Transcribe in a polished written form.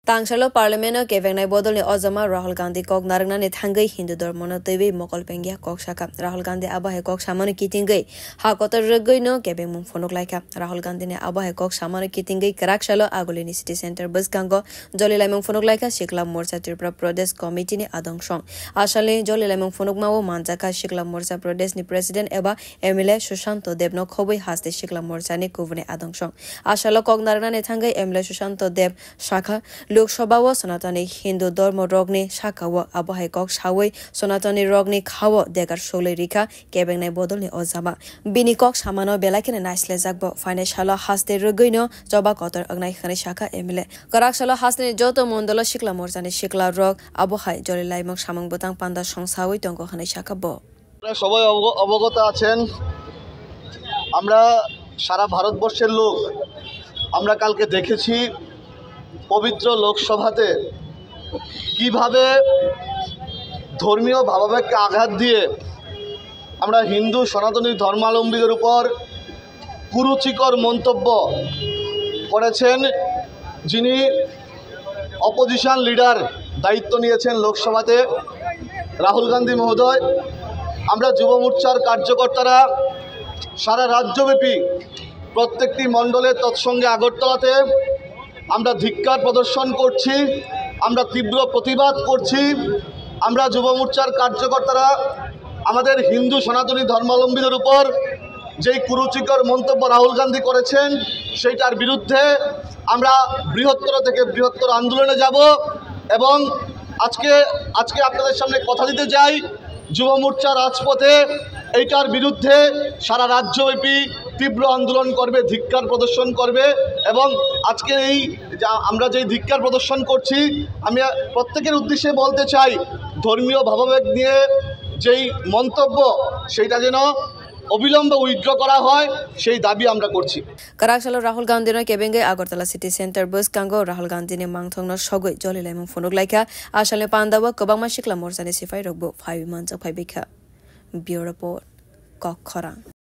Tangsalo Parliament Kevenai Bodol Ozama Rahul Gandhi Kok Narangna Tangai Hindu Dormono TV Mokol Pengia Kok Shaka Rahul Gandhi Abahe Kok Samano Kitingai Hakota Regoino Kebeng Fonok Laika Rahul Gandhi ne Abahe Kok Samano Kitingai Karakshalo Agolini City Center Bus Gango Joli Lamong Fonok Laika Shikla Morcha Tripura Pradesh Committee ni Adong Shong Ashale Joli Lamong Fonok Mawo Manjaka Shikla Morcha Pradesh ni President Eba MLA Shushanto Debno Khoboi Haste Shikla Morcha ni Kuvne Adong Shong Ashalo Kok Narangna Tangai MLA Shushanto Deb Shaka Lok Sabha Sonatani Hindu Dormo Rogni Shakawa Abahe Kok Shawai Sonatani Rogni Kawa Degar Shole Rika Kebengnai Bodolni Ozama Bini Kok Samano Belakin Naisle Zagbo Financial Haste Ruguino Joba Kotor Agnai Khani Shaka Emile Karakshala Hasne Joto Mondolo Shikla Morzani Shikla Rog Abuhai Joli Laimok Samang Butang Panda Shongsawi Tongo Khani Shaka Bo সবাই অবগত আছেন আমরা সারা ভারতবর্ষের লোক আমরা কালকে দেখেছি পবিত্র লোকসভাতে কিভাবে ধর্মীয় ভাবাবেগকে আঘাত দিয়ে আমরা হিন্দু সনাতনী ধর্মাবলম্বীদের উপর কুরুচিকর মন্তব্য করেছেন যিনি অপোজিশন লিডার দায়িত্ব নিয়েছেন লোকসভাতে রাহুল গান্ধী মহোদয় আমরা যুব মোর্চার কার্যকর্তারা সারা রাজ্যব্যাপী প্রত্যেকটি মণ্ডলে তৎসঙ্গে আগরতলাতে আমরা ধিক্কার প্রদর্শন করছি আমরা তীব্র প্রতিবাদ করছি আমরা যুব মোর্চার কার্যকর্তারা আমাদের হিন্দু সনাতনী ধর্মাবলম্বীদের উপর যেই কুরুচিকর মন্তব্য রাহুল গান্ধী করেছেন সেইটার বিরুদ্ধে আমরা বৃহত্তর থেকে বৃহত্তর আন্দোলনে যাব এবং আজকে আপনাদের সামনে কথা দিতে চাই যুব মোর্চা রাজপথে এইটার বিরুদ্ধে সারা রাজ্যব্যাপী তীব্র আন্দোলন করবে ধিক্কার প্রদর্শন করবে এবং আজকে এই আমরা যে ধিক্কার প্রদর্শন করছি আমি প্রত্যেকের উদ্দেশ্যে বলতে চাই ধর্মীয় ভাবাবেগ নিয়ে যেই মন্তব্য সেইটা যেন অবিলম্বে উইথড্র করা হয় সেই দাবি আমরা করছি Karakshalo Rahul Gandhi no Kebengai Agartala City Center Bus Gango Rahul Gandhi ne Mangthong no Shogoi Joli Laimong Fonok Laika Ashale Pandawa Kobangma Shikla Morzani Sifai Rogbo 5 months of Bika Bureau Report Kok Khorang